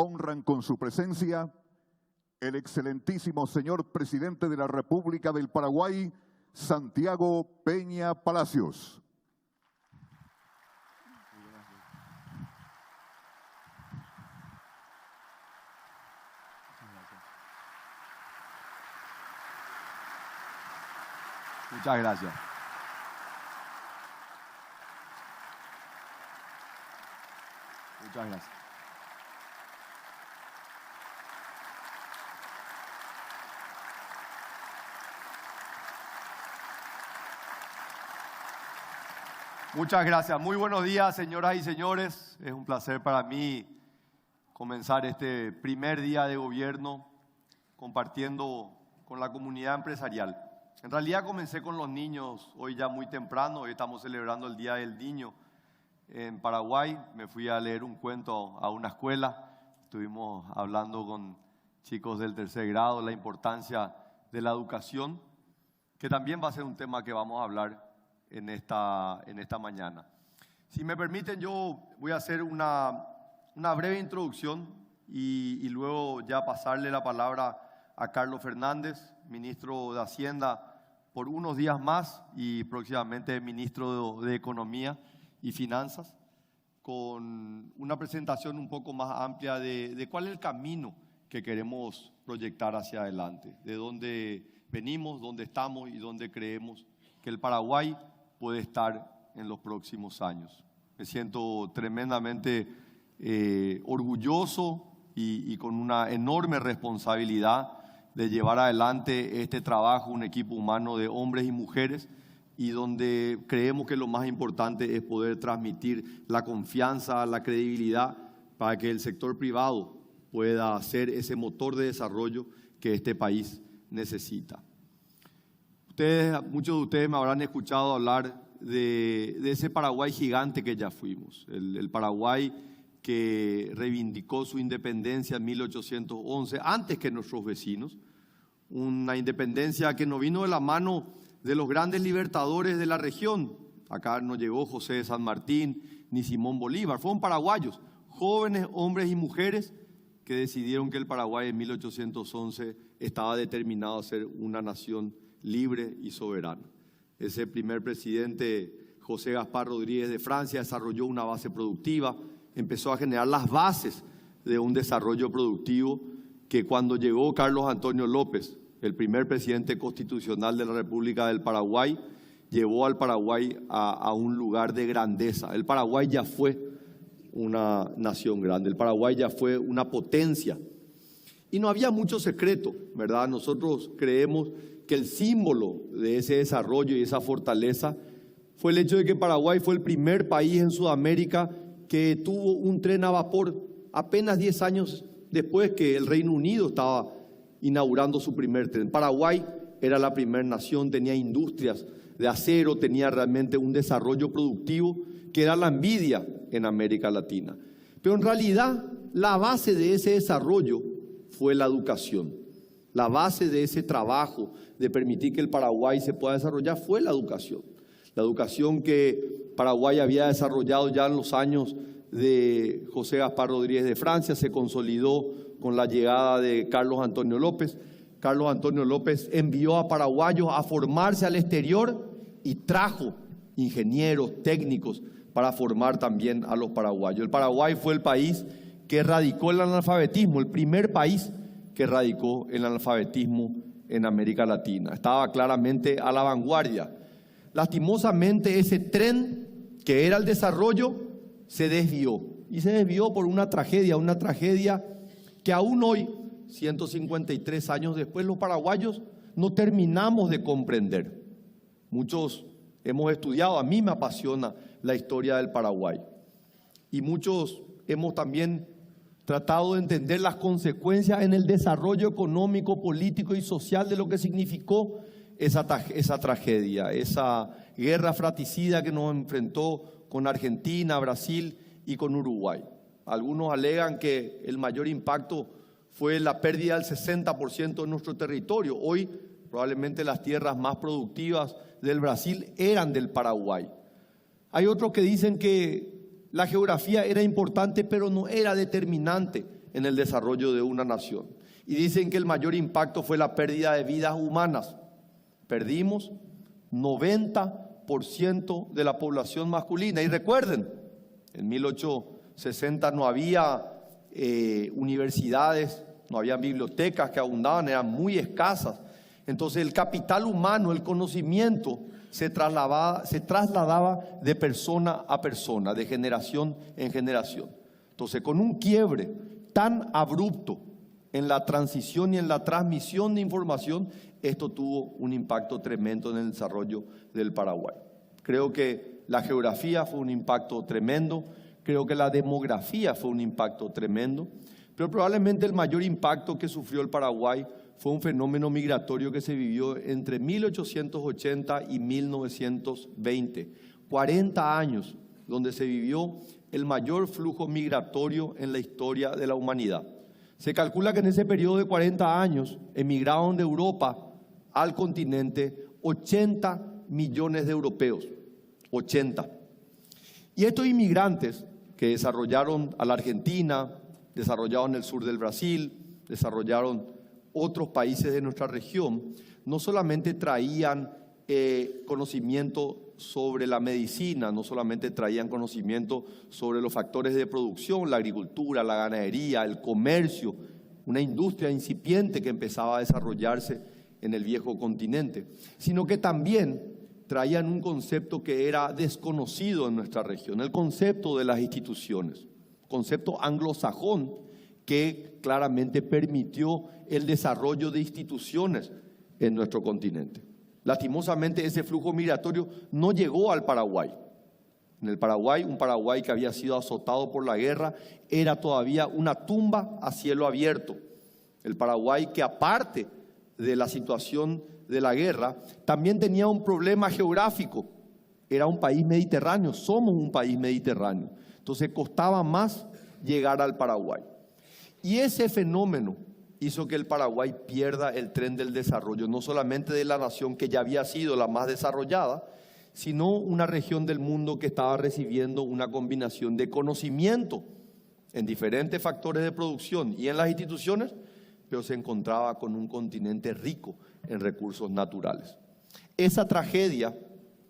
honran con su presencia el excelentísimo señor presidente de la República del Paraguay, Santiago Peña Palacios. Muchas gracias. Muchas gracias. Muchas gracias. Muy buenos días, señoras y señores. Es un placer para mí comenzar este primer día de gobierno compartiendo con la comunidad empresarial. En realidad comencé con los niños hoy ya muy temprano. Hoy estamos celebrando el Día del Niño en Paraguay. Me fui a leer un cuento a una escuela. Estuvimos hablando con chicos del tercer grado, la importancia de la educación, que también va a ser un tema que vamos a hablar en esta mañana. Si me permiten, yo voy a hacer una breve introducción y luego ya pasarle la palabra a Carlos Fernández, ministro de Hacienda, por unos días más y próximamente ministro de Economía y Finanzas, con una presentación un poco más amplia de cuál es el camino que queremos proyectar hacia adelante, de dónde venimos, dónde estamos y dónde creemos que el Paraguay puede estar en los próximos años. Me siento tremendamente orgulloso y con una enorme responsabilidad de llevar adelante este trabajo, un equipo humano de hombres y mujeres, y donde creemos que lo más importante es poder transmitir la confianza, la credibilidad, para que el sector privado pueda ser ese motor de desarrollo que este país necesita. Muchos de ustedes me habrán escuchado hablar de ese Paraguay gigante que ya fuimos, el Paraguay que reivindicó su independencia en 1811, antes que nuestros vecinos, una independencia que no vino de la mano de los grandes libertadores de la región. Acá no llegó José de San Martín ni Simón Bolívar, fueron paraguayos, jóvenes hombres y mujeres que decidieron que el Paraguay en 1811 estaba determinado a ser una nación libre y soberana. Ese primer presidente, José Gaspar Rodríguez de Francia, desarrolló una base productiva, empezó a generar las bases de un desarrollo productivo que cuando llegó Carlos Antonio López, el primer presidente constitucional de la República del Paraguay, llevó al Paraguay a un lugar de grandeza. El Paraguay ya fue una nación grande, el Paraguay ya fue una potencia. Y no había mucho secreto, ¿verdad? Nosotros creemos que el símbolo de ese desarrollo y esa fortaleza fue el hecho de que Paraguay fue el primer país en Sudamérica que tuvo un tren a vapor apenas 10 años después que el Reino Unido estaba inaugurando su primer tren. Paraguay era la primera nación, tenía industrias de acero, tenía realmente un desarrollo productivo que era la envidia en América Latina. Pero en realidad la base de ese desarrollo fue la educación. La base de ese trabajo de permitir que el Paraguay se pueda desarrollar fue la educación. La educación que Paraguay había desarrollado ya en los años de José Gaspar Rodríguez de Francia se consolidó con la llegada de Carlos Antonio López. Carlos Antonio López envió a paraguayos a formarse al exterior y trajo ingenieros, técnicos para formar también a los paraguayos. El Paraguay fue el país que erradicó el analfabetismo, el primer país que erradicó el analfabetismo en América Latina. Estaba claramente a la vanguardia. Lastimosamente ese tren que era el desarrollo se desvió. Y se desvió por una tragedia que aún hoy, 153 años después, los paraguayos no terminamos de comprender. Muchos hemos estudiado, a mí me apasiona la historia del Paraguay. Y muchos hemos también tratado de entender las consecuencias en el desarrollo económico, político y social de lo que significó esa tragedia, esa guerra fratricida que nos enfrentó con Argentina, Brasil y con Uruguay. Algunos alegan que el mayor impacto fue la pérdida del 60% de nuestro territorio. Hoy probablemente las tierras más productivas del Brasil eran del Paraguay. Hay otros que dicen que la geografía era importante, pero no era determinante en el desarrollo de una nación. Y dicen que el mayor impacto fue la pérdida de vidas humanas. Perdimos 90% de la población masculina. Y recuerden, en 1860 no había universidades, no había bibliotecas que abundaban, eran muy escasas. Entonces el capital humano, el conocimiento, se trasladaba de persona a persona, de generación en generación. Entonces, con un quiebre tan abrupto en la transición y en la transmisión de información, esto tuvo un impacto tremendo en el desarrollo del Paraguay. Creo que la geografía fue un impacto tremendo, creo que la demografía fue un impacto tremendo, pero probablemente el mayor impacto que sufrió el Paraguay fue un fenómeno migratorio que se vivió entre 1880 y 1920, 40 años, donde se vivió el mayor flujo migratorio en la historia de la humanidad. Se calcula que en ese periodo de 40 años emigraron de Europa al continente 80 millones de europeos, 80. Y estos inmigrantes que desarrollaron a la Argentina, desarrollaron el sur del Brasil, desarrollaron otros países de nuestra región, no solamente traían conocimiento sobre la medicina, no solamente traían conocimiento sobre los factores de producción, la agricultura, la ganadería, el comercio, una industria incipiente que empezaba a desarrollarse en el viejo continente, sino que también traían un concepto que era desconocido en nuestra región, el concepto de las instituciones, concepto anglosajón que claramente permitió el desarrollo de instituciones en nuestro continente. Lastimosamente, ese flujo migratorio no llegó al Paraguay. En el Paraguay, un Paraguay que había sido azotado por la guerra, era todavía una tumba a cielo abierto. El Paraguay que, aparte de la situación de la guerra, también tenía un problema geográfico. Era un país mediterráneo, somos un país mediterráneo. Entonces costaba más llegar al Paraguay. Y ese fenómeno hizo que el Paraguay pierda el tren del desarrollo, no solamente de la nación que ya había sido la más desarrollada, sino una región del mundo que estaba recibiendo una combinación de conocimiento en diferentes factores de producción y en las instituciones, pero se encontraba con un continente rico en recursos naturales. Esa tragedia,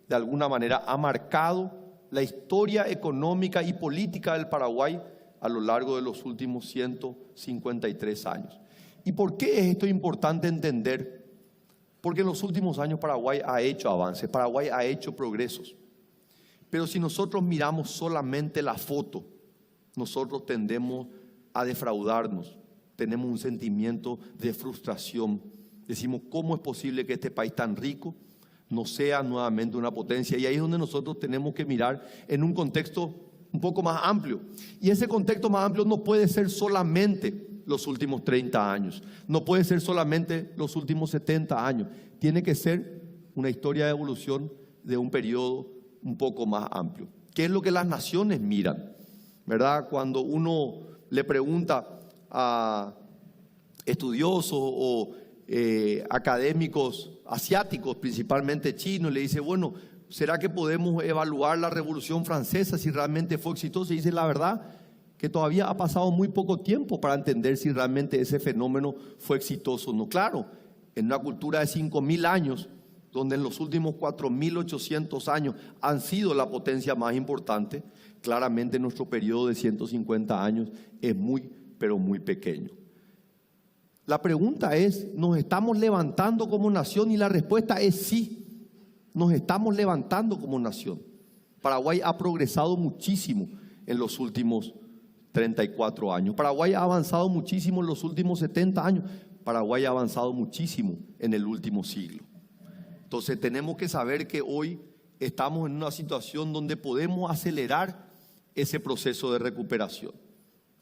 de alguna manera, ha marcado la historia económica y política del Paraguay a lo largo de los últimos 153 años. ¿Y por qué es esto importante entender? Porque en los últimos años Paraguay ha hecho avances, Paraguay ha hecho progresos. Pero si nosotros miramos solamente la foto, nosotros tendemos a defraudarnos, tenemos un sentimiento de frustración. Decimos, ¿cómo es posible que este país tan rico no sea nuevamente una potencia? Y ahí es donde nosotros tenemos que mirar en un contexto un poco más amplio. Y ese contexto más amplio no puede ser solamente los últimos 30 años, no puede ser solamente los últimos 70 años, tiene que ser una historia de evolución de un periodo un poco más amplio. ¿Qué es lo que las naciones miran? ¿Verdad? Cuando uno le pregunta a estudiosos o académicos asiáticos, principalmente chinos, le dice, bueno, ¿será que podemos evaluar la Revolución Francesa si realmente fue exitosa? Y dice, la verdad, que todavía ha pasado muy poco tiempo para entender si realmente ese fenómeno fue exitoso o no. Claro, en una cultura de 5.000 años, donde en los últimos 4.800 años han sido la potencia más importante, claramente nuestro periodo de 150 años es muy, pero muy pequeño. La pregunta es, ¿nos estamos levantando como nación? Y la respuesta es sí, nos estamos levantando como nación. Paraguay ha progresado muchísimo en los últimos 34 años. Paraguay ha avanzado muchísimo en los últimos 70 años. Paraguay ha avanzado muchísimo en el último siglo. Entonces tenemos que saber que hoy estamos en una situación donde podemos acelerar ese proceso de recuperación.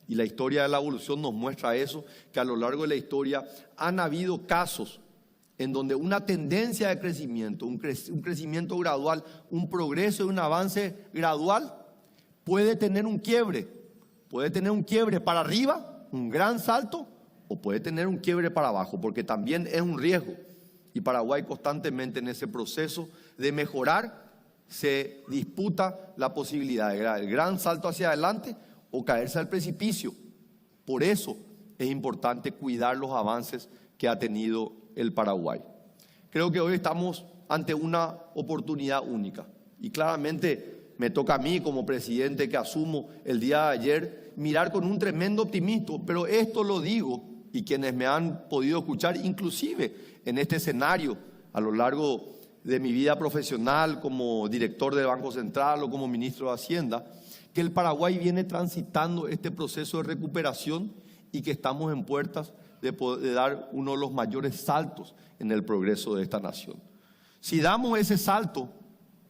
Y la historia de la evolución nos muestra eso, que a lo largo de la historia han habido casos en donde una tendencia de crecimiento, un crecimiento gradual, un progreso y un avance gradual puede tener un quiebre. Puede tener un quiebre para arriba, un gran salto, o puede tener un quiebre para abajo, porque también es un riesgo. Y Paraguay constantemente en ese proceso de mejorar se disputa la posibilidad de dar el gran salto hacia adelante o caerse al precipicio. Por eso es importante cuidar los avances que ha tenido el Paraguay. Creo que hoy estamos ante una oportunidad única y claramente me toca a mí como presidente que asumo el día de ayer mirar con un tremendo optimismo, pero esto lo digo y quienes me han podido escuchar inclusive en este escenario a lo largo de mi vida profesional como director del Banco Central o como ministro de Hacienda, que el Paraguay viene transitando este proceso de recuperación y que estamos en puertas de dar uno de los mayores saltos en el progreso de esta nación. Si damos ese salto,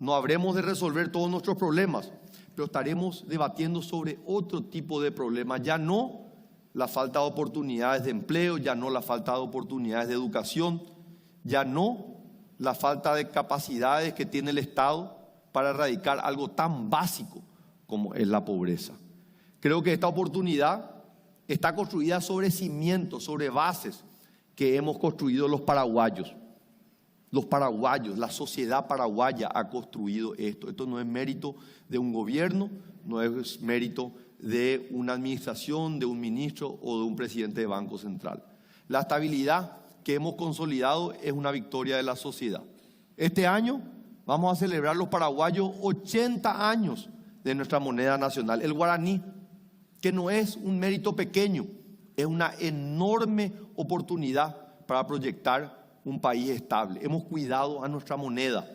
no habremos de resolver todos nuestros problemas, pero estaremos debatiendo sobre otro tipo de problemas, ya no la falta de oportunidades de empleo, ya no la falta de oportunidades de educación, ya no la falta de capacidades que tiene el Estado para erradicar algo tan básico como es la pobreza. Creo que esta oportunidad está construida sobre cimientos, sobre bases que hemos construido los paraguayos. Los paraguayos, la sociedad paraguaya ha construido esto. Esto no es mérito de un gobierno, no es mérito de una administración, de un ministro o de un presidente de Banco Central. La estabilidad que hemos consolidado es una victoria de la sociedad. Este año vamos a celebrar los paraguayos 80 años de nuestra moneda nacional, el guaraní, que no es un mérito pequeño, es una enorme oportunidad para proyectar un país estable. Hemos cuidado a nuestra moneda,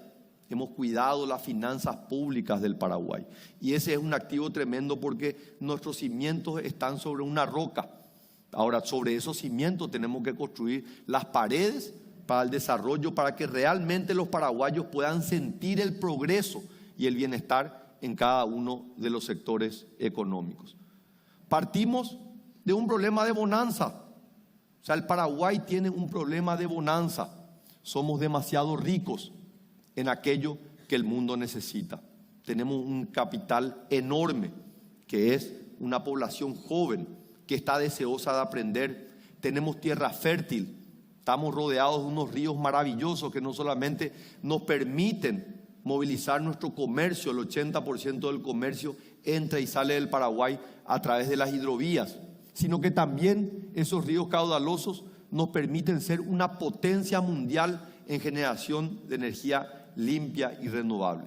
hemos cuidado las finanzas públicas del Paraguay y ese es un activo tremendo porque nuestros cimientos están sobre una roca. Ahora, sobre esos cimientos tenemos que construir las paredes para el desarrollo, para que realmente los paraguayos puedan sentir el progreso y el bienestar en cada uno de los sectores económicos. Partimos de un problema de bonanza. O sea, el Paraguay tiene un problema de bonanza. Somos demasiado ricos en aquello que el mundo necesita. Tenemos un capital enorme, que es una población joven que está deseosa de aprender. Tenemos tierra fértil. Estamos rodeados de unos ríos maravillosos que no solamente nos permiten movilizar nuestro comercio, el 80% del comercio entra y sale del Paraguay a través de las hidrovías, sino que también esos ríos caudalosos nos permiten ser una potencia mundial en generación de energía limpia y renovable.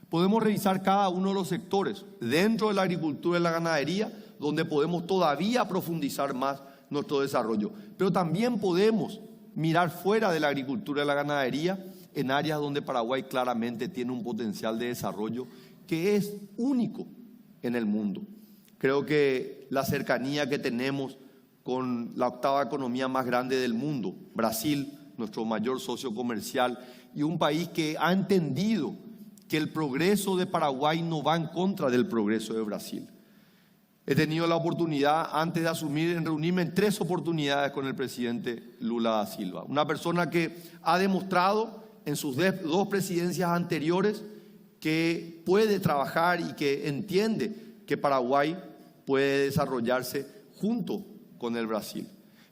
Podemos revisar cada uno de los sectores dentro de la agricultura y la ganadería, donde podemos todavía profundizar más nuestro desarrollo, pero también podemos mirar fuera de la agricultura y la ganadería en áreas donde Paraguay claramente tiene un potencial de desarrollo que es único en el mundo. Creo que la cercanía que tenemos con la octava economía más grande del mundo, Brasil, nuestro mayor socio comercial, y un país que ha entendido que el progreso de Paraguay no va en contra del progreso de Brasil. He tenido la oportunidad, antes de asumir, en reunirme en 3 oportunidades con el presidente Lula da Silva. Una persona que ha demostrado en sus 2 presidencias anteriores que puede trabajar y que entiende que Paraguay puede desarrollarse junto con el Brasil.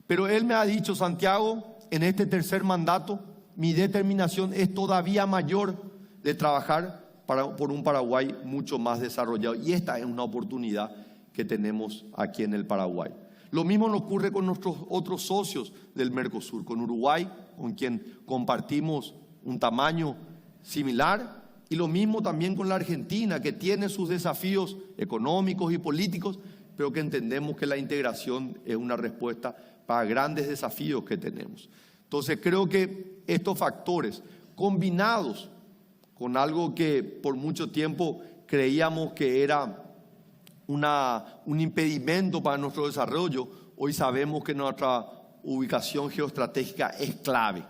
Pero él me ha dicho: Santiago, en este tercer mandato, mi determinación es todavía mayor de trabajar por un Paraguay mucho más desarrollado. Y esta es una oportunidad que tenemos aquí en el Paraguay. Lo mismo nos ocurre con nuestros otros socios del Mercosur, con Uruguay, con quien compartimos un tamaño similar, y lo mismo también con la Argentina, que tiene sus desafíos económicos y políticos, pero que entendemos que la integración es una respuesta para grandes desafíos que tenemos. Entonces creo que estos factores, combinados con algo que por mucho tiempo creíamos que era un impedimento para nuestro desarrollo, hoy sabemos que nuestra ubicación geoestratégica es clave.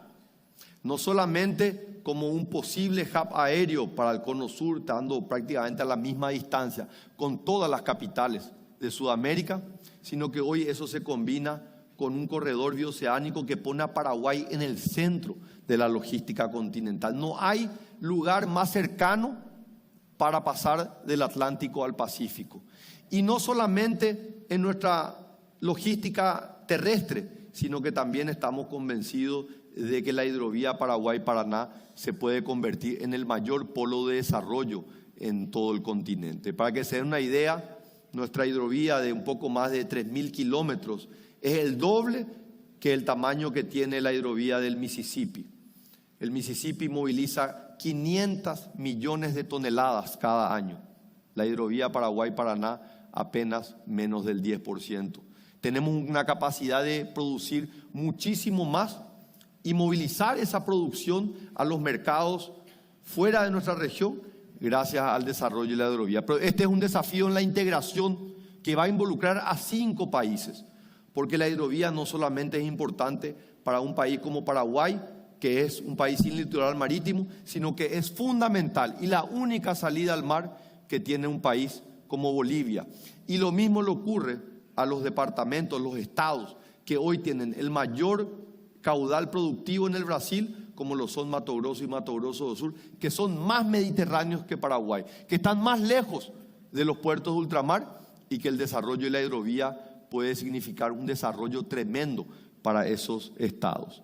No solamente como un posible hub aéreo para el Cono Sur, estando prácticamente a la misma distancia con todas las capitales de Sudamérica, sino que hoy eso se combina con un corredor bioceánico que pone a Paraguay en el centro de la logística continental. No hay lugar más cercano para pasar del Atlántico al Pacífico. Y no solamente en nuestra logística terrestre, sino que también estamos convencidos de que la hidrovía Paraguay-Paraná se puede convertir en el mayor polo de desarrollo en todo el continente. Para que se den una idea, nuestra hidrovía de un poco más de 3.000 kilómetros, es el doble que el tamaño que tiene la hidrovía del Mississippi. El Mississippi moviliza 500 millones de toneladas cada año. La hidrovía Paraguay-Paraná apenas menos del 10%. Tenemos una capacidad de producir muchísimo más y movilizar esa producción a los mercados fuera de nuestra región gracias al desarrollo de la hidrovía. Pero este es un desafío en la integración que va a involucrar a 5 países, porque la hidrovía no solamente es importante para un país como Paraguay, que es un país sin litoral marítimo, sino que es fundamental y la única salida al mar que tiene un país como Bolivia. Y lo mismo le ocurre a los departamentos, los estados, que hoy tienen el mayor caudal productivo en el Brasil, como lo son Mato Grosso y Mato Grosso do Sul, que son más mediterráneos que Paraguay, que están más lejos de los puertos de ultramar y que el desarrollo de la hidrovía puede significar un desarrollo tremendo para esos estados.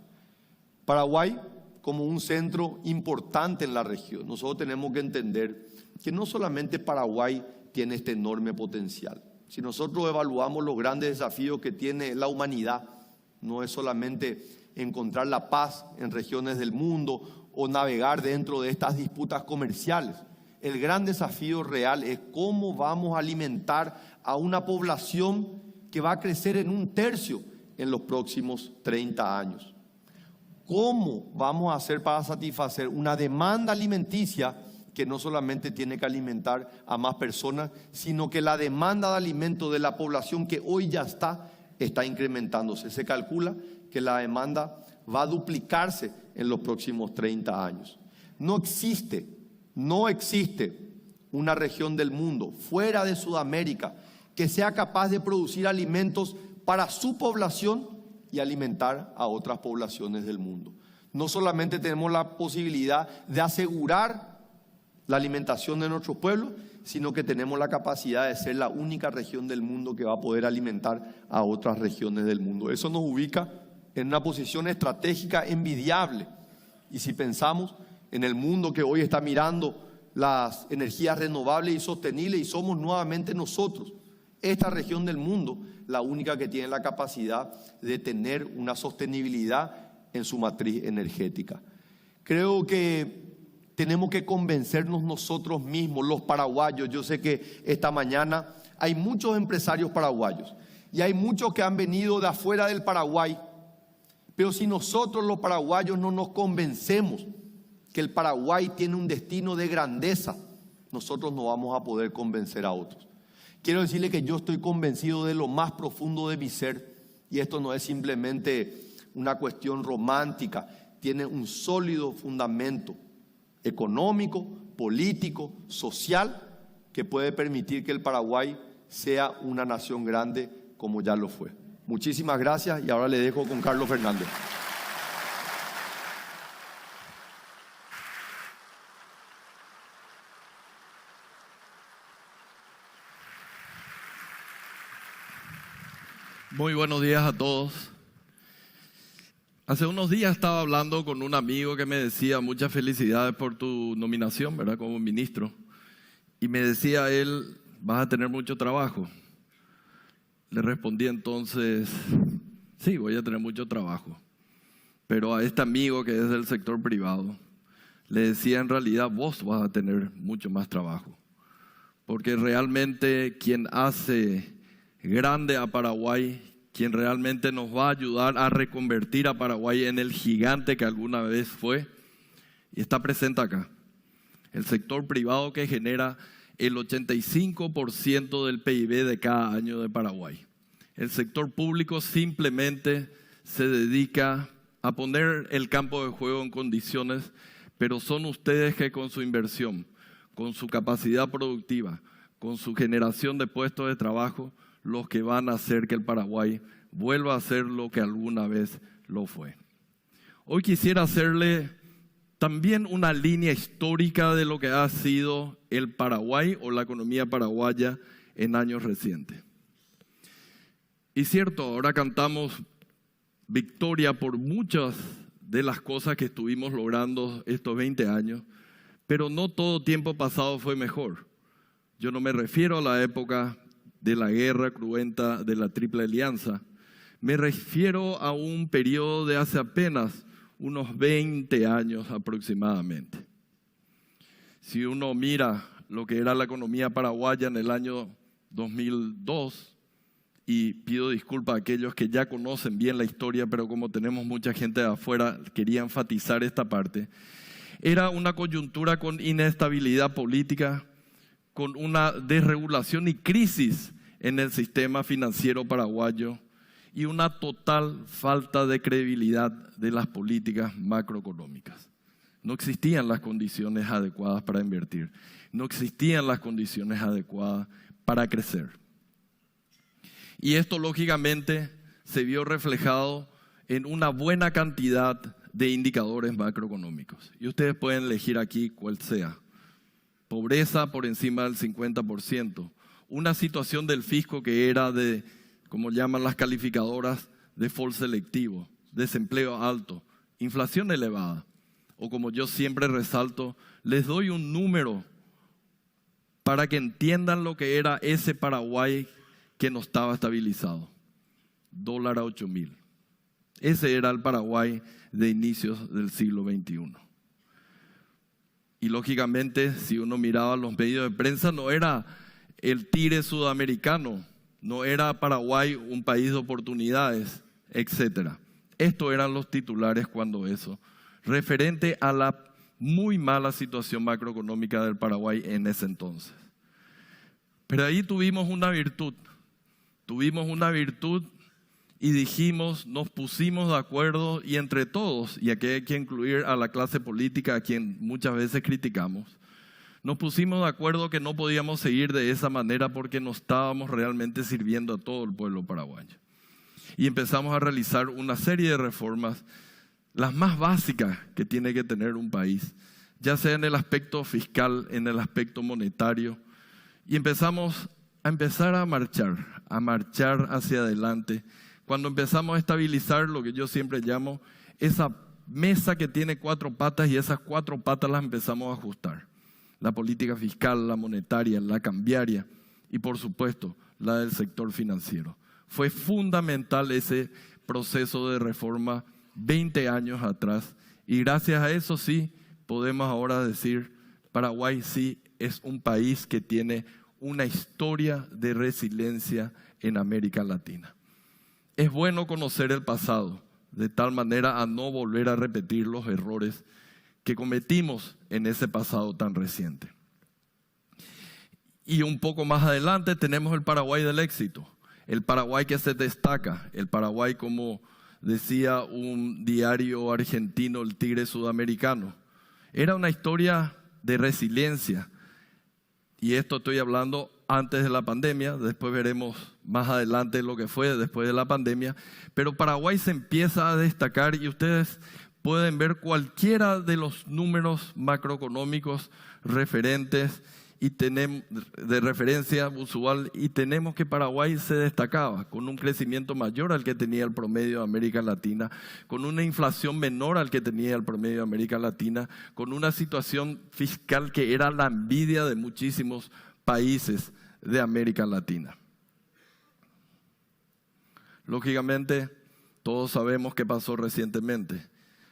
Paraguay, como un centro importante en la región, nosotros tenemos que entender que no solamente Paraguay tiene este enorme potencial. Si nosotros evaluamos los grandes desafíos que tiene la humanidad, no es solamente encontrar la paz en regiones del mundo o navegar dentro de estas disputas comerciales. El gran desafío real es cómo vamos a alimentar a una población que va a crecer en 1/3 en los próximos 30 años. ¿Cómo vamos a hacer para satisfacer una demanda alimenticia que no solamente tiene que alimentar a más personas, sino que la demanda de alimentos de la población que hoy ya está incrementándose? Se calcula que la demanda va a duplicarse en los próximos 30 años. No existe una región del mundo fuera de Sudamérica que sea capaz de producir alimentos para su población y alimentar a otras poblaciones del mundo. No solamente tenemos la posibilidad de asegurar la alimentación de nuestros pueblos, sino que tenemos la capacidad de ser la única región del mundo que va a poder alimentar a otras regiones del mundo. Eso nos ubica en una posición estratégica envidiable. Y si pensamos en el mundo que hoy está mirando las energías renovables y sostenibles, y somos nuevamente nosotros, esta región del mundo, la única que tiene la capacidad de tener una sostenibilidad en su matriz energética. Creo que tenemos que convencernos nosotros mismos, los paraguayos. Yo sé que esta mañana hay muchos empresarios paraguayos y hay muchos que han venido de afuera del Paraguay, pero si nosotros los paraguayos no nos convencemos que el Paraguay tiene un destino de grandeza, nosotros no vamos a poder convencer a otros. Quiero decirle que yo estoy convencido de lo más profundo de mi ser, y esto no es simplemente una cuestión romántica, tiene un sólido fundamento económico, político, social, que puede permitir que el Paraguay sea una nación grande como ya lo fue. Muchísimas gracias y ahora le dejo con Carlos Fernández. Muy buenos días a todos. Hace unos días estaba hablando con un amigo que me decía muchas felicidades por tu nominación, ¿verdad? Como ministro. Y me decía él, vas a tener mucho trabajo. Le respondí entonces, sí, voy a tener mucho trabajo. Pero a este amigo que es del sector privado, le decía en realidad vos vas a tener mucho más trabajo. Porque realmente quien hace grande a Paraguay, quien realmente nos va a ayudar a reconvertir a Paraguay en el gigante que alguna vez fue, y está presente acá. El sector privado que genera el 85% del PIB de cada año de Paraguay. El sector público simplemente se dedica a poner el campo de juego en condiciones, pero son ustedes que con su inversión, con su capacidad productiva, con su generación de puestos de trabajo, los que van a hacer que el Paraguay vuelva a ser lo que alguna vez lo fue. Hoy quisiera hacerle también una línea histórica de lo que ha sido el Paraguay o la economía paraguaya en años recientes. Y cierto, ahora cantamos victoria por muchas de las cosas que estuvimos logrando estos 20 años, pero no todo tiempo pasado fue mejor. Yo no me refiero a la época de la guerra cruenta de la Triple Alianza, me refiero a un periodo de hace apenas unos 20 años aproximadamente. Si uno mira lo que era la economía paraguaya en el año 2002, y pido disculpas a aquellos que ya conocen bien la historia, pero como tenemos mucha gente de afuera, quería enfatizar esta parte. Era una coyuntura con inestabilidad política, con una desregulación y crisis en el sistema financiero paraguayo y una total falta de credibilidad de las políticas macroeconómicas. No existían las condiciones adecuadas para invertir, no existían las condiciones adecuadas para crecer. Y esto lógicamente se vio reflejado en una buena cantidad de indicadores macroeconómicos. Y ustedes pueden elegir aquí cuál sea. Pobreza por encima del 50%. Una situación del fisco que era de, como llaman las calificadoras, default selectivo, desempleo alto, inflación elevada. O como yo siempre resalto, les doy un número para que entiendan lo que era ese Paraguay que no estaba estabilizado. Dólar a 8.000. Ese era el Paraguay de inicios del siglo XXI. Y lógicamente, si uno miraba los medios de prensa, no era el Tigre sudamericano, no era Paraguay un país de oportunidades, etc. Estos eran los titulares cuando eso, referente a la muy mala situación macroeconómica del Paraguay en ese entonces. Pero ahí tuvimos una virtud y dijimos, nos pusimos de acuerdo y entre todos, y aquí hay que incluir a la clase política a quien muchas veces criticamos, nos pusimos de acuerdo que no podíamos seguir de esa manera porque no estábamos realmente sirviendo a todo el pueblo paraguayo. Y empezamos a realizar una serie de reformas, las más básicas que tiene que tener un país, ya sea en el aspecto fiscal, en el aspecto monetario, y empezamos a marchar hacia adelante. Cuando empezamos a estabilizar lo que yo siempre llamo esa mesa que tiene 4 patas y esas 4 patas las empezamos a ajustar. La política fiscal, la monetaria, la cambiaria y por supuesto la del sector financiero. Fue fundamental ese proceso de reforma 20 años atrás y gracias a eso sí podemos ahora decir Paraguay sí es un país que tiene una historia de resiliencia en América Latina. Es bueno conocer el pasado, de tal manera a no volver a repetir los errores que cometimos en ese pasado tan reciente. Y un poco más adelante tenemos el Paraguay del éxito, el Paraguay que se destaca, el Paraguay como decía un diario argentino, el Tigre sudamericano. Era una historia de resiliencia. Y esto estoy hablando antes de la pandemia, después veremos más adelante lo que fue después de la pandemia, pero Paraguay se empieza a destacar y ustedes pueden ver cualquiera de los números macroeconómicos referentes y tenemos de referencia usual y tenemos que Paraguay se destacaba con un crecimiento mayor al que tenía el promedio de América Latina, con una inflación menor al que tenía el promedio de América Latina, con una situación fiscal que era la envidia de muchísimos países de América Latina. Lógicamente, todos sabemos qué pasó recientemente.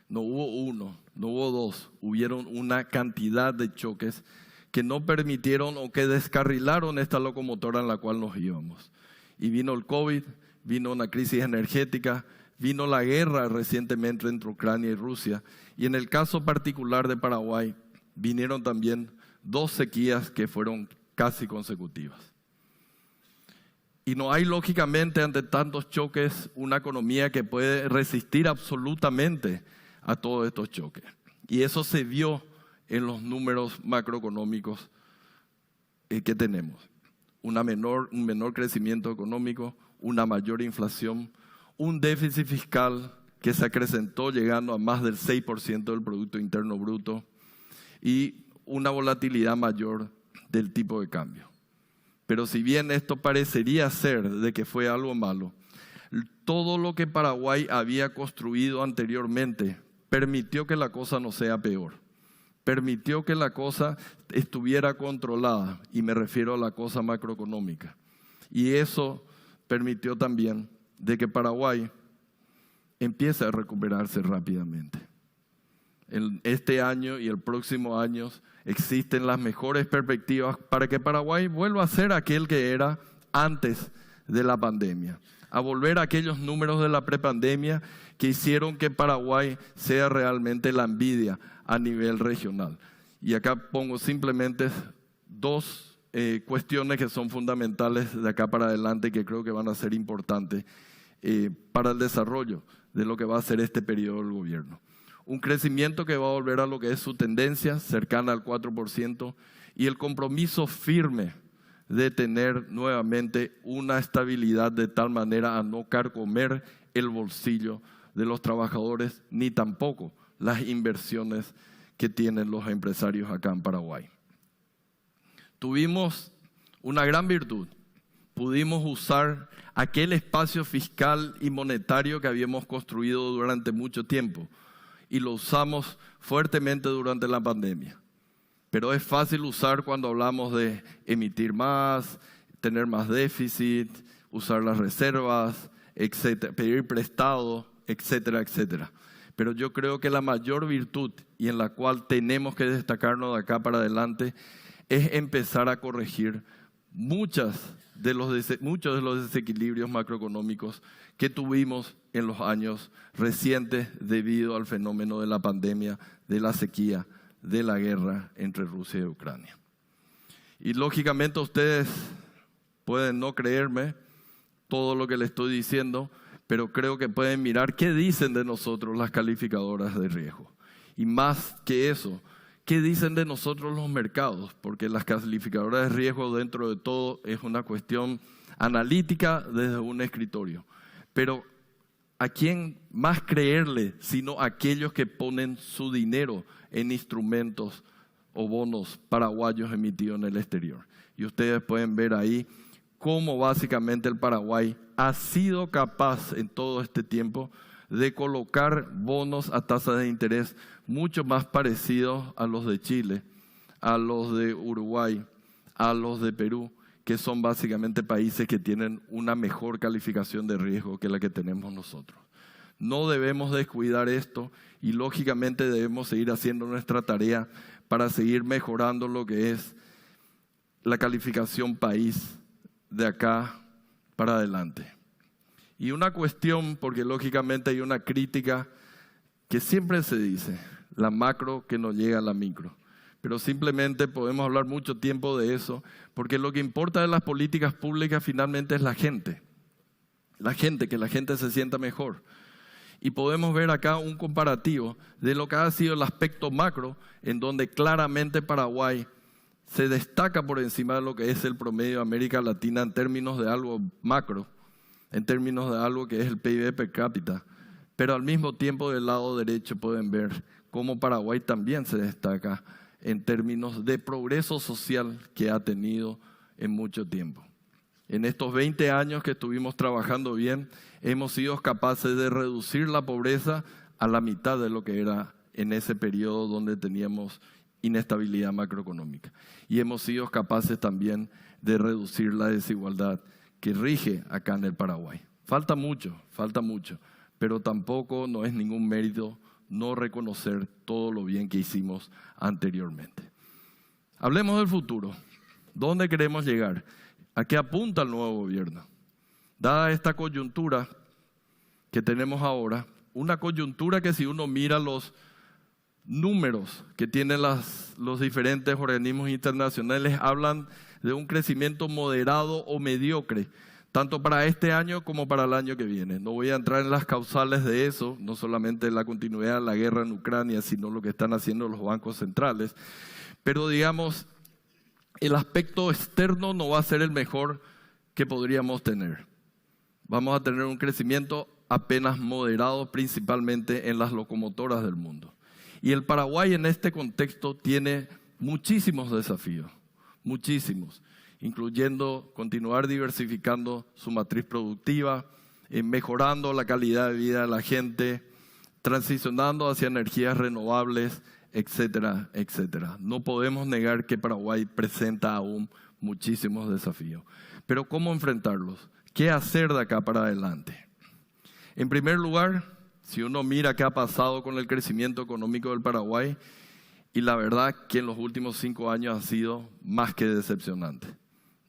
No hubo uno, no hubo dos, hubieron una cantidad de choques que no permitieron o que descarrilaron esta locomotora en la cual nos íbamos. Y vino el COVID, vino una crisis energética, vino la guerra recientemente entre Ucrania y Rusia. Y en el caso particular de Paraguay, vinieron también 2 sequías que fueron casi consecutivas. Y no hay lógicamente ante tantos choques una economía que puede resistir absolutamente a todos estos choques. Y eso se vio en los números macroeconómicos que tenemos. Un menor crecimiento económico, una mayor inflación, un déficit fiscal que se acrecentó llegando a más del 6% del Producto Interno Bruto y una volatilidad mayor del tipo de cambio. Pero si bien esto parecería ser de que fue algo malo, todo lo que Paraguay había construido anteriormente permitió que la cosa no sea peor. Permitió que la cosa estuviera controlada, y me refiero a la cosa macroeconómica. Y eso permitió también de que Paraguay empiece a recuperarse rápidamente. En este año y el próximo año existen las mejores perspectivas para que Paraguay vuelva a ser aquel que era antes de la pandemia, a volver a aquellos números de la prepandemia que hicieron que Paraguay sea realmente la envidia a nivel regional. Y acá pongo simplemente dos cuestiones que son fundamentales de acá para adelante, que creo que van a ser importantes para el desarrollo de lo que va a ser este periodo del gobierno. Un crecimiento que va a volver a lo que es su tendencia, cercana al 4%, y el compromiso firme de tener nuevamente una estabilidad de tal manera a no carcomer el bolsillo de los trabajadores, ni tampoco las inversiones que tienen los empresarios acá en Paraguay. Tuvimos una gran virtud. Pudimos usar aquel espacio fiscal y monetario que habíamos construido durante mucho tiempo y lo usamos fuertemente durante la pandemia. Pero es fácil usar cuando hablamos de emitir más, tener más déficit, usar las reservas, etcétera, pedir prestado, etcétera, etcétera. Pero yo creo que la mayor virtud y en la cual tenemos que destacarnos de acá para adelante es empezar a corregir muchos de los desequilibrios macroeconómicos que tuvimos en los años recientes debido al fenómeno de la pandemia, de la sequía, de la guerra entre Rusia y Ucrania. Y lógicamente ustedes pueden no creerme todo lo que les estoy diciendo, pero creo que pueden mirar qué dicen de nosotros las calificadoras de riesgo. Y más que eso, ¿qué dicen de nosotros los mercados? Porque las calificadoras de riesgo dentro de todo es una cuestión analítica desde un escritorio. Pero ¿a quién más creerle sino a aquellos que ponen su dinero en instrumentos o bonos paraguayos emitidos en el exterior? Y ustedes pueden ver ahí cómo básicamente el Paraguay ha sido capaz en todo este tiempo de colocar bonos a tasas de interés mucho más parecidos a los de Chile, a los de Uruguay, a los de Perú, que son básicamente países que tienen una mejor calificación de riesgo que la que tenemos nosotros. No debemos descuidar esto y lógicamente debemos seguir haciendo nuestra tarea para seguir mejorando lo que es la calificación país de acá para adelante. Y una cuestión, porque lógicamente hay una crítica que siempre se dice, la macro que no llega a la micro. Pero simplemente podemos hablar mucho tiempo de eso, porque lo que importa de las políticas públicas finalmente es la gente. Que la gente se sienta mejor. Y podemos ver acá un comparativo de lo que ha sido el aspecto macro, en donde claramente Paraguay se destaca por encima de lo que es el promedio de América Latina en términos de algo macro, en términos de algo que es el PIB per cápita. Pero al mismo tiempo del lado derecho pueden ver cómo Paraguay también se destaca en términos de progreso social que ha tenido en mucho tiempo. En estos 20 años que estuvimos trabajando bien, hemos sido capaces de reducir la pobreza a la mitad de lo que era en ese periodo donde teníamos inestabilidad macroeconómica. Y hemos sido capaces también de reducir la desigualdad que rige acá en el Paraguay. Falta mucho, pero tampoco no es ningún mérito no reconocer todo lo bien que hicimos anteriormente. Hablemos del futuro. ¿Dónde queremos llegar? ¿A qué apunta el nuevo gobierno? Dada esta coyuntura que tenemos ahora, una coyuntura que si uno mira los números que tienen los diferentes organismos internacionales, hablan de un crecimiento moderado o mediocre, tanto para este año como para el año que viene. No voy a entrar en las causales de eso, no solamente la continuidad de la guerra en Ucrania, sino lo que están haciendo los bancos centrales. Pero digamos, el aspecto externo no va a ser el mejor que podríamos tener. Vamos a tener un crecimiento apenas moderado, principalmente en las locomotoras del mundo. Y el Paraguay en este contexto tiene muchísimos desafíos, muchísimos, incluyendo continuar diversificando su matriz productiva, mejorando la calidad de vida de la gente, transicionando hacia energías renovables, etcétera, etcétera. No podemos negar que Paraguay presenta aún muchísimos desafíos. Pero ¿cómo enfrentarlos? ¿Qué hacer de acá para adelante? En primer lugar, si uno mira qué ha pasado con el crecimiento económico del Paraguay, y la verdad que en los últimos 5 años ha sido más que decepcionante.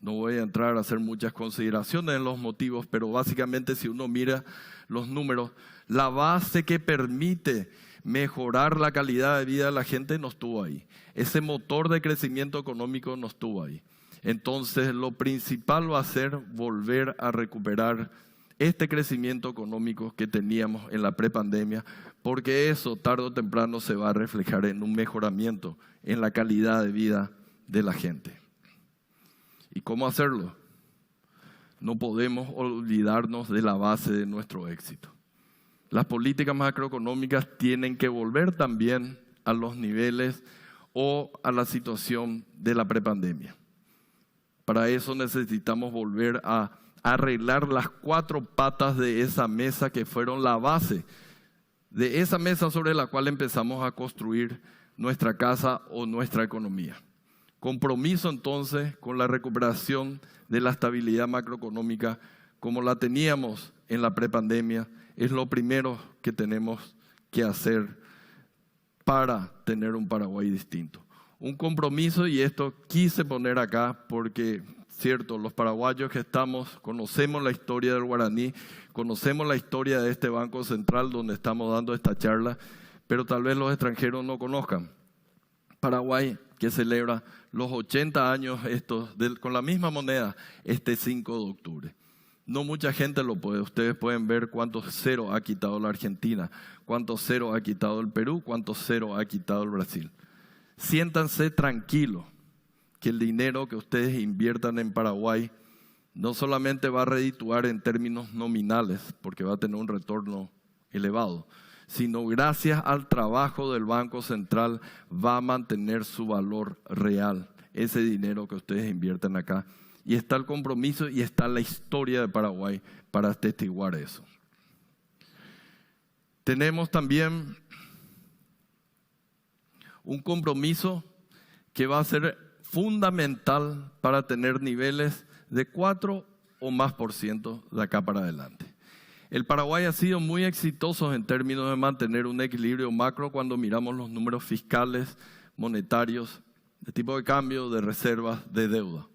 No voy a entrar a hacer muchas consideraciones en los motivos, pero básicamente si uno mira los números, la base que permite mejorar la calidad de vida de la gente no estuvo ahí. Ese motor de crecimiento económico no estuvo ahí. Entonces, lo principal va a ser volver a recuperar este crecimiento económico que teníamos en la prepandemia, porque eso tarde o temprano se va a reflejar en un mejoramiento en la calidad de vida de la gente. ¿Y cómo hacerlo? No podemos olvidarnos de la base de nuestro éxito. Las políticas macroeconómicas tienen que volver también a los niveles o a la situación de la prepandemia. Para eso necesitamos volver a arreglar las 4 patas de esa mesa que fueron la base de esa mesa sobre la cual empezamos a construir nuestra casa o nuestra economía. Compromiso entonces con la recuperación de la estabilidad macroeconómica como la teníamos en la prepandemia es lo primero que tenemos que hacer para tener un Paraguay distinto. Un compromiso, y esto quise poner acá porque, cierto, los paraguayos que estamos, conocemos la historia del guaraní, conocemos la historia de este Banco Central donde estamos dando esta charla, pero tal vez los extranjeros no conozcan. Paraguay, que celebra los 80 años con la misma moneda este 5 de octubre. No mucha gente lo puede. Ustedes pueden ver cuántos ceros ha quitado la Argentina, cuántos ceros ha quitado el Perú, cuántos ceros ha quitado el Brasil. Siéntanse tranquilos que el dinero que ustedes inviertan en Paraguay no solamente va a redituar en términos nominales, porque va a tener un retorno elevado, sino gracias al trabajo del Banco Central va a mantener su valor real, ese dinero que ustedes invierten acá. Y está el compromiso y está la historia de Paraguay para atestiguar eso. Tenemos también un compromiso que va a ser fundamental para tener niveles de 4 o más % de acá para adelante. El Paraguay ha sido muy exitoso en términos de mantener un equilibrio macro cuando miramos los números fiscales, monetarios, de tipo de cambio, de reservas, de deuda.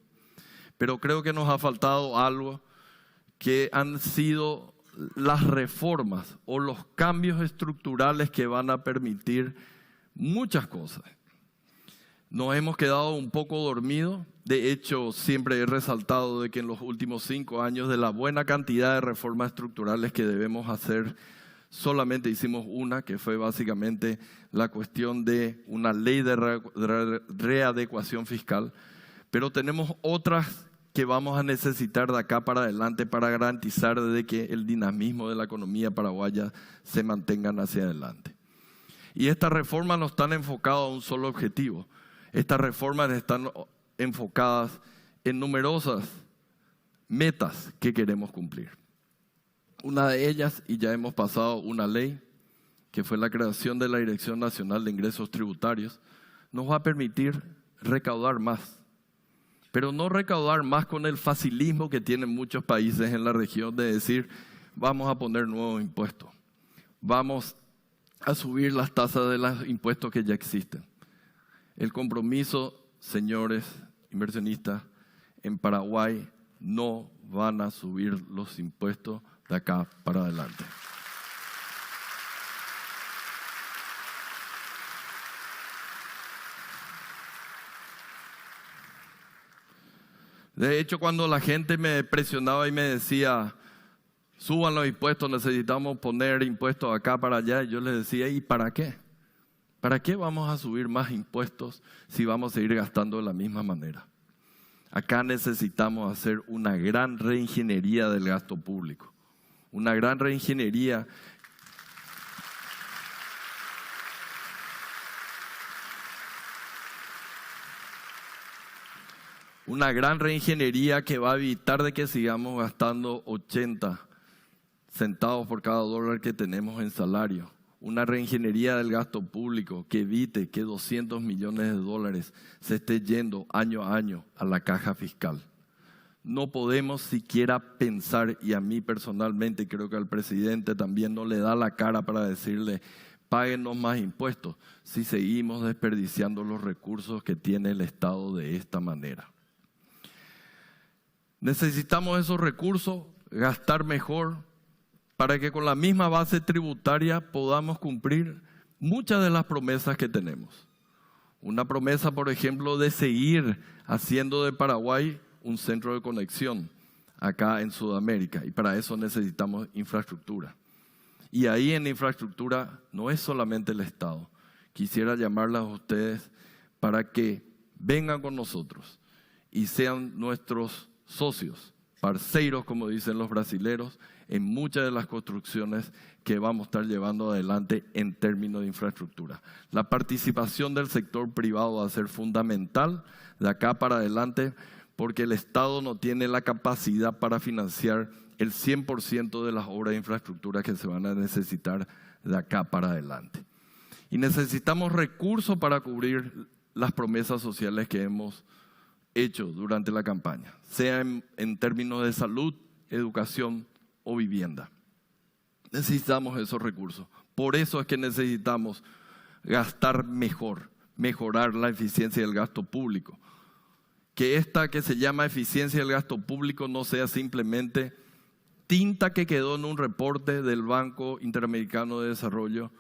Pero creo que nos ha faltado algo que han sido las reformas o los cambios estructurales que van a permitir muchas cosas. Nos hemos quedado un poco dormidos. De hecho, siempre he resaltado de que en los últimos 5 años de la buena cantidad de reformas estructurales que debemos hacer, solamente hicimos una, que fue básicamente la cuestión de una ley de readecuación fiscal. Pero tenemos otras que vamos a necesitar de acá para adelante para garantizar de que el dinamismo de la economía paraguaya se mantengan hacia adelante. Y estas reformas no están enfocadas a un solo objetivo. Estas reformas están enfocadas en numerosas metas que queremos cumplir. Una de ellas, y ya hemos pasado una ley, que fue la creación de la Dirección Nacional de Ingresos Tributarios, nos va a permitir recaudar más. Pero no recaudar más con el facilismo que tienen muchos países en la región de decir, vamos a poner nuevos impuestos, vamos a subir las tasas de los impuestos que ya existen. El compromiso, señores inversionistas, en Paraguay no van a subir los impuestos de acá para adelante. De hecho, cuando la gente me presionaba y me decía, suban los impuestos, necesitamos poner impuestos acá para allá, yo les decía, ¿y para qué? ¿Para qué vamos a subir más impuestos si vamos a seguir gastando de la misma manera? Acá necesitamos hacer una gran reingeniería del gasto público, una gran reingeniería. Una gran reingeniería que va a evitar de que sigamos gastando 80 centavos por cada dólar que tenemos en salario. Una reingeniería del gasto público que evite que 200 millones de dólares se esté yendo año a año a la caja fiscal. no podemos siquiera pensar, y a mí personalmente, creo que al presidente también no le da la cara para decirle, páguenos más impuestos, si seguimos desperdiciando los recursos que tiene el Estado de esta manera. Necesitamos esos recursos, gastar mejor, para que con la misma base tributaria podamos cumplir muchas de las promesas que tenemos. Una promesa, por ejemplo, de seguir haciendo de Paraguay un centro de conexión acá en Sudamérica, y para eso necesitamos infraestructura. Y ahí en la infraestructura no es solamente el Estado. Quisiera llamarlas a ustedes para que vengan con nosotros y sean nuestros socios, parceiros, como dicen los brasileros, en muchas de las construcciones que vamos a estar llevando adelante en términos de infraestructura. La participación del sector privado va a ser fundamental de acá para adelante, porque el Estado no tiene la capacidad para financiar el 100% de las obras de infraestructura que se van a necesitar de acá para adelante. Y necesitamos recursos para cubrir las promesas sociales que hemos hecho durante la campaña, sea en términos de salud, educación o vivienda. Necesitamos esos recursos. Por eso es que necesitamos gastar mejor, mejorar la eficiencia del gasto público. Que esta que se llama eficiencia del gasto público no sea simplemente tinta que quedó en un reporte del Banco Interamericano de Desarrollo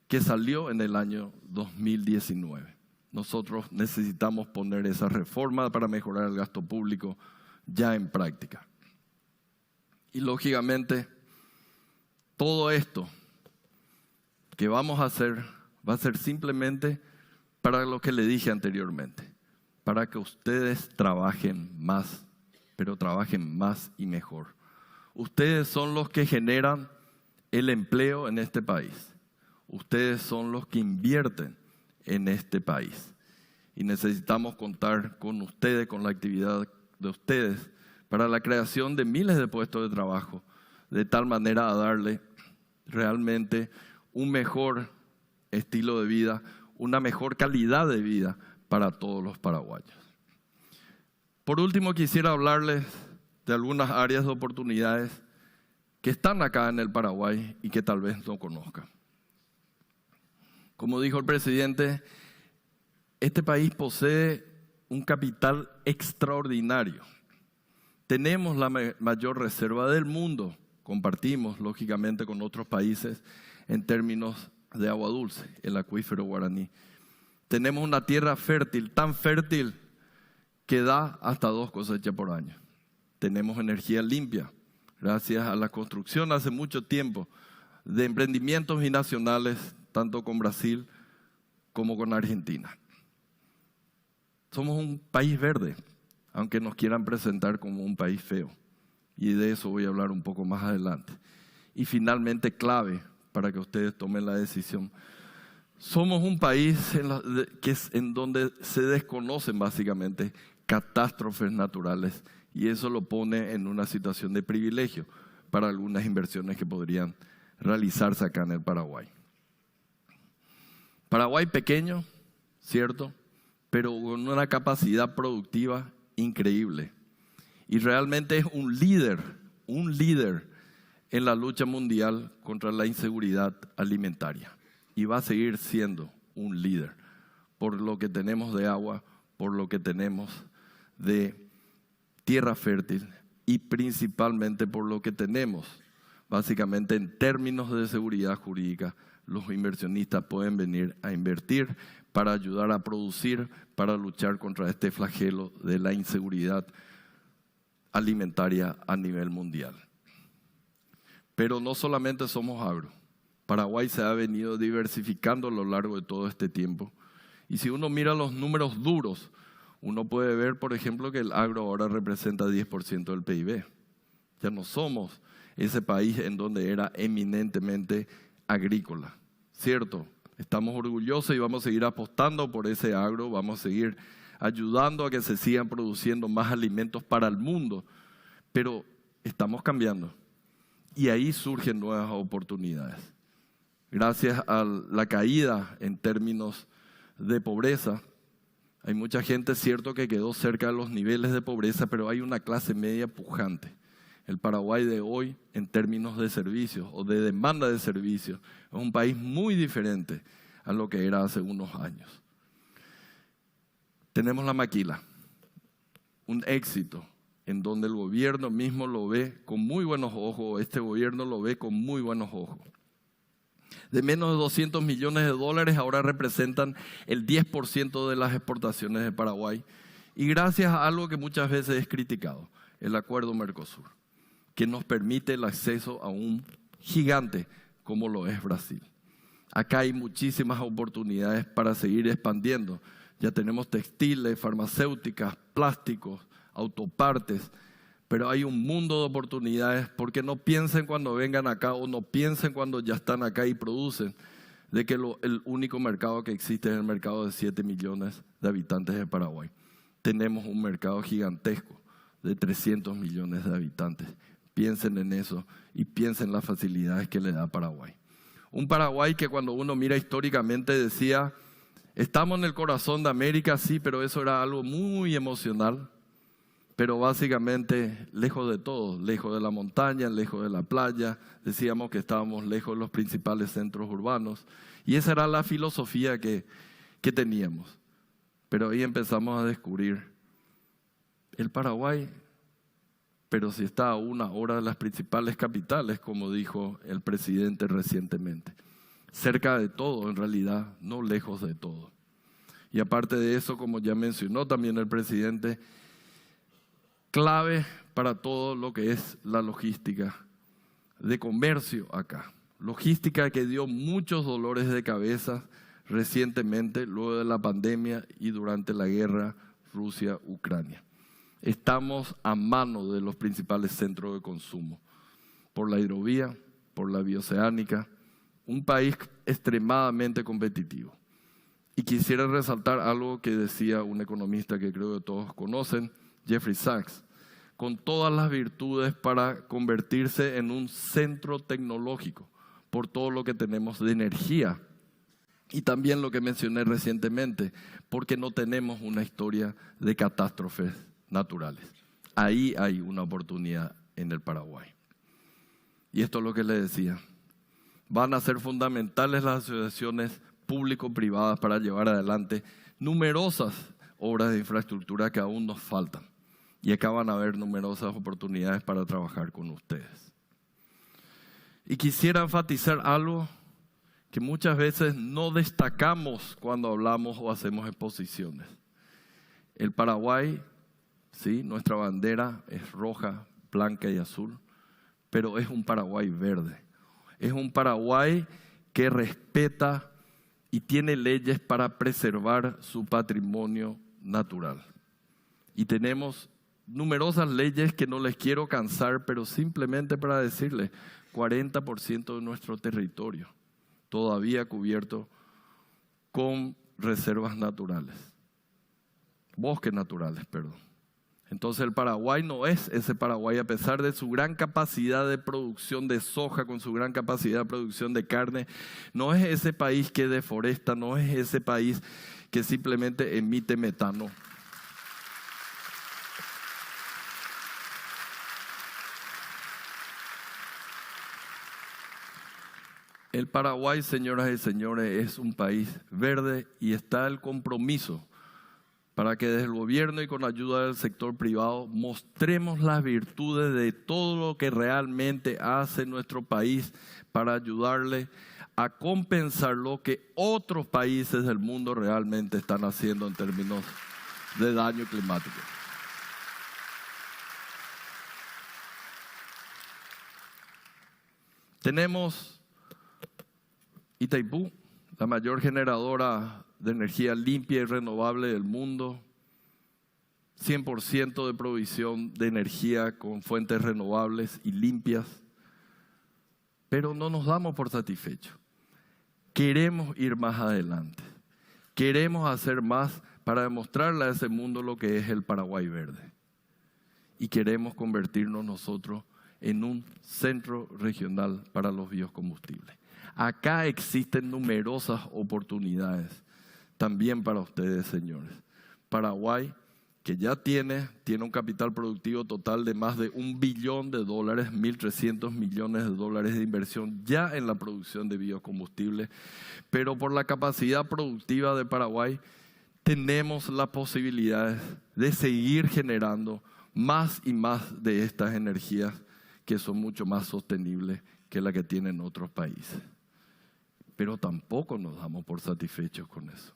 que salió en el año 2019. Nosotros necesitamos poner esa reforma para mejorar el gasto público ya en práctica. Y lógicamente, todo esto que vamos a hacer va a ser simplemente para lo que le dije anteriormente, para que ustedes trabajen más, pero trabajen más y mejor. Ustedes son los que generan el empleo en este país. Ustedes son los que invierten en este país. Y necesitamos contar con ustedes, con la actividad de ustedes, para la creación de miles de puestos de trabajo, de tal manera a darle realmente un mejor estilo de vida, una mejor calidad de vida para todos los paraguayos. Por último, quisiera hablarles de algunas áreas de oportunidades que están acá en el Paraguay y que tal vez no conozcan. Como dijo el presidente, este país posee un capital extraordinario. Tenemos la mayor reserva del mundo, compartimos lógicamente con otros países en términos de agua dulce, el acuífero guaraní. Tenemos una tierra fértil, tan fértil que da hasta 2 cosechas por año. Tenemos energía limpia, gracias a la construcción hace mucho tiempo de emprendimientos binacionales, tanto con Brasil como con Argentina. Somos un país verde, aunque nos quieran presentar como un país feo. Y de eso voy a hablar un poco más adelante. Y finalmente, clave para que ustedes tomen la decisión. Somos un país en donde se desconocen básicamente catástrofes naturales, y eso lo pone en una situación de privilegio para algunas inversiones que podrían realizarse acá en el Paraguay. Paraguay pequeño, cierto, pero con una capacidad productiva increíble. Y realmente es un líder en la lucha mundial contra la inseguridad alimentaria. Y va a seguir siendo un líder por lo que tenemos de agua, por lo que tenemos de tierra fértil y principalmente por lo que tenemos. Básicamente en términos de seguridad jurídica, los inversionistas pueden venir a invertir para ayudar a producir, para luchar contra este flagelo de la inseguridad alimentaria a nivel mundial. Pero no solamente somos agro. Paraguay se ha venido diversificando a lo largo de todo este tiempo. Y si uno mira los números duros, uno puede ver, por ejemplo, que el agro ahora representa 10% del PIB. Ya no somos ese país en donde era eminentemente agrícola, ¿cierto? Estamos orgullosos y vamos a seguir apostando por ese agro, vamos a seguir ayudando a que se sigan produciendo más alimentos para el mundo, pero estamos cambiando y ahí surgen nuevas oportunidades. Gracias a la caída en términos de pobreza, Hay mucha gente, cierto, que quedó cerca de los niveles de pobreza, pero hay una clase media pujante. El Paraguay de hoy, en términos de servicios o de demanda de servicios, es un país muy diferente a lo que era hace unos años. Tenemos la maquila, un éxito en donde el gobierno mismo lo ve con muy buenos ojos, este gobierno lo ve con muy buenos ojos. De menos de 200 millones de dólares ahora representan el 10% de las exportaciones de Paraguay, y gracias a algo que muchas veces es criticado, el acuerdo Mercosur, que nos permite el acceso a un gigante como lo es Brasil. Acá hay muchísimas oportunidades para seguir expandiendo. Ya tenemos textiles, farmacéuticas, plásticos, autopartes, pero hay un mundo de oportunidades, porque no piensen cuando vengan acá o no piensen cuando ya están acá y producen, de que el único mercado que existe es el mercado de 7 millones de habitantes de Paraguay. Tenemos un mercado gigantesco de 300 millones de habitantes. Piensen en eso y piensen en las facilidades que le da Paraguay. Un Paraguay que cuando uno mira históricamente decía, estamos en el corazón de América, sí, pero eso era algo muy emocional, pero básicamente lejos de todo, lejos de la montaña, lejos de la playa. Decíamos que estábamos lejos de los principales centros urbanos, y esa era la filosofía que teníamos. Pero ahí empezamos a descubrir el Paraguay, pero si está a 1 hora de las principales capitales, como dijo el presidente recientemente. Cerca de todo, en realidad, no lejos de todo. Y aparte de eso, como ya mencionó también el presidente, clave para todo lo que es la logística de comercio acá. Logística que dio muchos dolores de cabeza recientemente, luego de la pandemia y durante la guerra Rusia-Ucrania. Estamos a mano de los principales centros de consumo, por la hidrovía, por la bioceánica, un país extremadamente competitivo. Y quisiera resaltar algo que decía un economista que creo que todos conocen, Jeffrey Sachs, con todas las virtudes para convertirse en un centro tecnológico, por todo lo que tenemos de energía. Y también lo que mencioné recientemente, porque no tenemos una historia de catástrofes naturales. Ahí hay una oportunidad en el Paraguay. Y esto es lo que le decía. Van a ser fundamentales las asociaciones público-privadas para llevar adelante numerosas obras de infraestructura que aún nos faltan. Y acá van a haber numerosas oportunidades para trabajar con ustedes. Y quisiera enfatizar algo que muchas veces no destacamos cuando hablamos o hacemos exposiciones. El Paraguay, sí, nuestra bandera es roja, blanca y azul, pero es un Paraguay verde. Es un Paraguay que respeta y tiene leyes para preservar su patrimonio natural. Y tenemos numerosas leyes que no les quiero cansar, pero simplemente para decirles, 40% de nuestro territorio todavía cubierto con reservas naturales, bosques naturales, perdón. Entonces el Paraguay no es ese Paraguay, a pesar de su gran capacidad de producción de soja, con su gran capacidad de producción de carne, no es ese país que deforesta, no es ese país que simplemente emite metano. El Paraguay, señoras y señores, es un país verde y está el compromiso para que desde el gobierno y con la ayuda del sector privado mostremos las virtudes de todo lo que realmente hace nuestro país para ayudarle a compensar lo que otros países del mundo realmente están haciendo en términos de daño climático. Tenemos Itaipú, la mayor generadora de energía limpia y renovable del mundo, 100% de provisión de energía con fuentes renovables y limpias, pero no nos damos por satisfechos. Queremos ir más adelante, queremos hacer más para demostrarle a ese mundo lo que es el Paraguay verde, y queremos convertirnos nosotros en un centro regional para los biocombustibles. Acá existen numerosas oportunidades también para ustedes, señores. Paraguay, que ya tiene un capital productivo total de más de $1 billón, 1.300 millones de dólares de inversión ya en la producción de biocombustible, pero por la capacidad productiva de Paraguay tenemos la posibilidad de seguir generando más y más de estas energías que son mucho más sostenibles que la que tienen otros países. Pero tampoco nos damos por satisfechos con eso.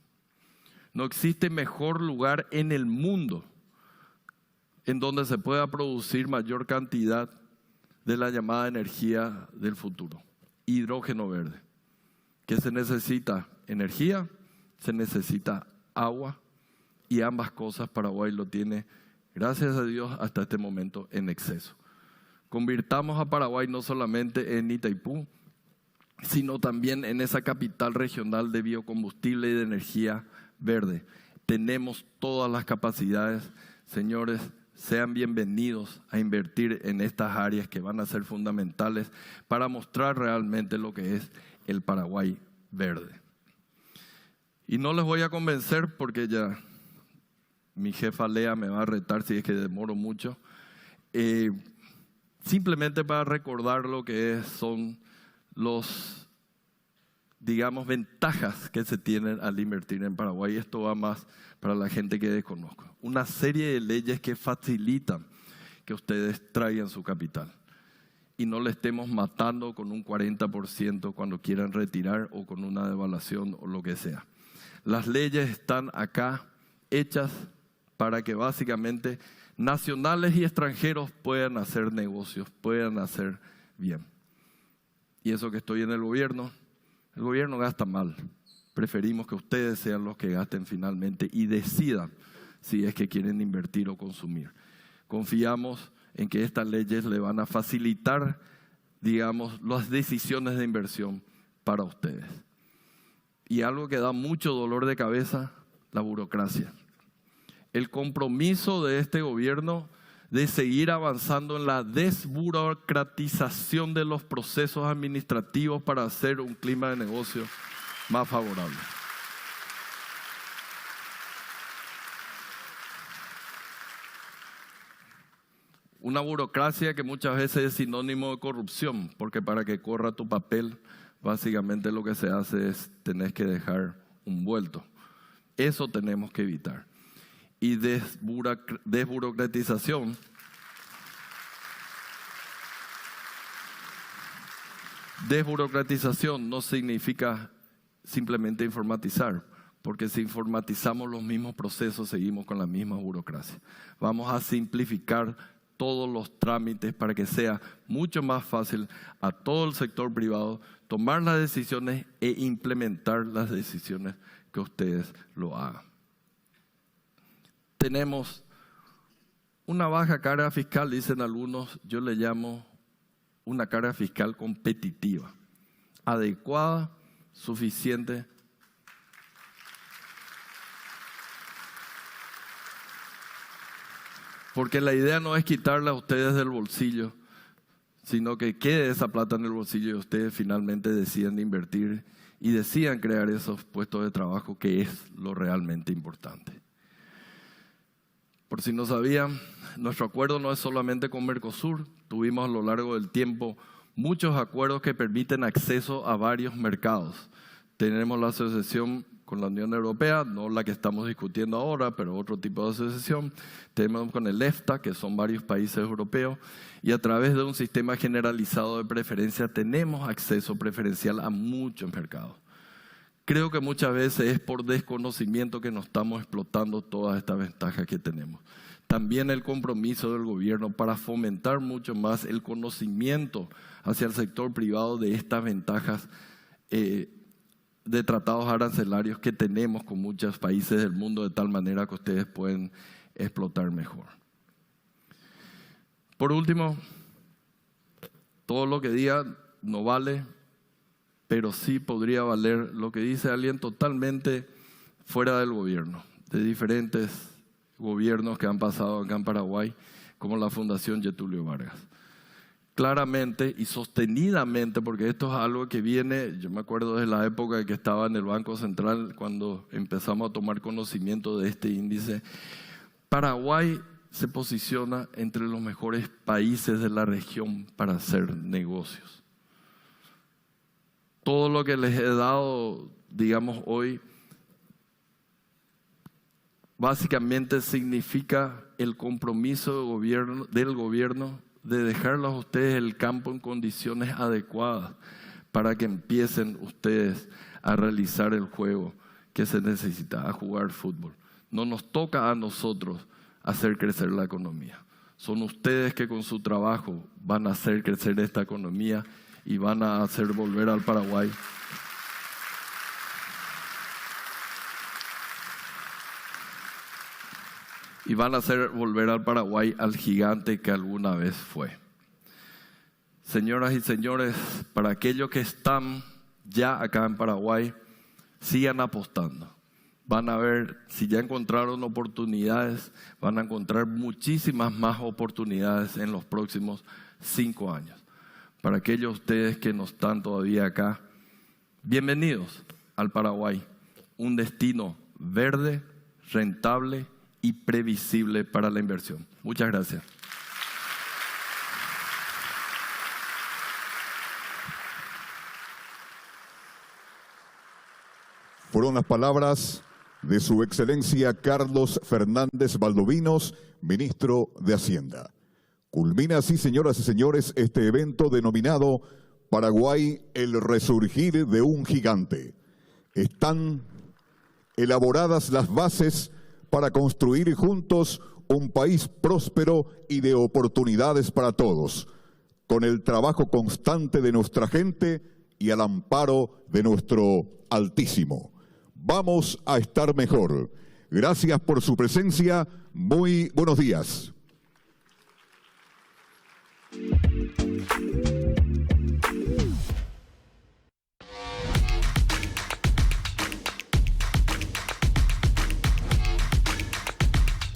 No existe mejor lugar en el mundo en donde se pueda producir mayor cantidad de la llamada energía del futuro, hidrógeno verde. ¿Qué se necesita? Energía, se necesita agua, y ambas cosas Paraguay lo tiene, gracias a Dios, hasta este momento en exceso. Convirtamos a Paraguay no solamente en Itaipú, sino también en esa capital regional de biocombustible y de energía verde. Tenemos todas las capacidades. Señores, sean bienvenidos a invertir en estas áreas que van a ser fundamentales para mostrar realmente lo que es el Paraguay verde. Y no les voy a convencer porque ya mi jefa Lea me va a retar si es que demoro mucho. Simplemente para recordar lo que son los, digamos, ventajas que se tienen al invertir en Paraguay. Esto va más para la gente que desconozco. Una serie de leyes que facilitan que ustedes traigan su capital y no le estemos matando con un 40% cuando quieran retirar o con una devaluación o lo que sea. Las leyes están acá hechas para que básicamente nacionales y extranjeros puedan hacer negocios, puedan hacer bien. Y eso que estoy en el gobierno gasta mal. Preferimos que ustedes sean los que gasten finalmente y decidan si es que quieren invertir o consumir. Confiamos en que estas leyes le van a facilitar, digamos, las decisiones de inversión para ustedes. Y algo que da mucho dolor de cabeza, la burocracia. El compromiso de este gobierno de seguir avanzando en la desburocratización de los procesos administrativos para hacer un clima de negocio más favorable. Una burocracia que muchas veces es sinónimo de corrupción, porque para que corra tu papel, básicamente lo que se hace es tenés que dejar un vuelto. Eso tenemos que evitar. Y desburocratización no significa simplemente informatizar, porque si informatizamos los mismos procesos seguimos con la misma burocracia. Vamos a simplificar todos los trámites para que sea mucho más fácil a todo el sector privado tomar las decisiones e implementar las decisiones que ustedes lo hagan. Tenemos una baja carga fiscal, dicen algunos, yo le llamo una carga fiscal competitiva, adecuada, suficiente. Porque la idea no es quitarle a ustedes del bolsillo, sino que quede esa plata en el bolsillo y ustedes finalmente decidan invertir y decidan crear esos puestos de trabajo, que es lo realmente importante. Por si no sabían, nuestro acuerdo no es solamente con Mercosur. Tuvimos a lo largo del tiempo muchos acuerdos que permiten acceso a varios mercados. Tenemos la asociación con la Unión Europea, no la que estamos discutiendo ahora, pero otro tipo de asociación. Tenemos con el EFTA, que son varios países europeos, y a través de un sistema generalizado de preferencia tenemos acceso preferencial a muchos mercados. Creo que muchas veces es por desconocimiento que no estamos explotando todas estas ventajas que tenemos. También el compromiso del gobierno para fomentar mucho más el conocimiento hacia el sector privado de estas ventajas de tratados arancelarios que tenemos con muchos países del mundo, de tal manera que ustedes pueden explotar mejor. Por último, todo lo que diga no vale, pero sí podría valer lo que dice alguien totalmente fuera del gobierno, de diferentes gobiernos que han pasado acá en Paraguay, como la Fundación Getulio Vargas. claramente y sostenidamente, porque esto es algo que viene, yo me acuerdo de la época en que estaba en el Banco Central, cuando empezamos a tomar conocimiento de este índice. Paraguay se posiciona entre los mejores países de la región para hacer negocios. Todo lo que les he dado, digamos, hoy, básicamente significa el compromiso del gobierno de dejarlos a ustedes el campo en condiciones adecuadas para que empiecen ustedes a realizar el juego que se necesita, a jugar fútbol. No nos toca a nosotros hacer crecer la economía. Son ustedes que con su trabajo van a hacer crecer esta economía y van a hacer volver al Paraguay al gigante que alguna vez fue. Señoras y señores, para aquellos que están ya acá en Paraguay, sigan apostando. Van a ver, si ya encontraron oportunidades, van a encontrar muchísimas más oportunidades en los próximos 5 años. Para aquellos de ustedes que no están todavía acá, bienvenidos al Paraguay, un destino verde, rentable y previsible para la inversión. Muchas gracias. Fueron las palabras de Su Excelencia Carlos Fernández Valdovinos, ministro de Hacienda. Culmina así, señoras y señores, este evento denominado Paraguay, el resurgir de un gigante. Están elaboradas las bases para construir juntos un país próspero y de oportunidades para todos, con el trabajo constante de nuestra gente y al amparo de nuestro Altísimo. Vamos a estar mejor. Gracias por su presencia. Muy buenos días.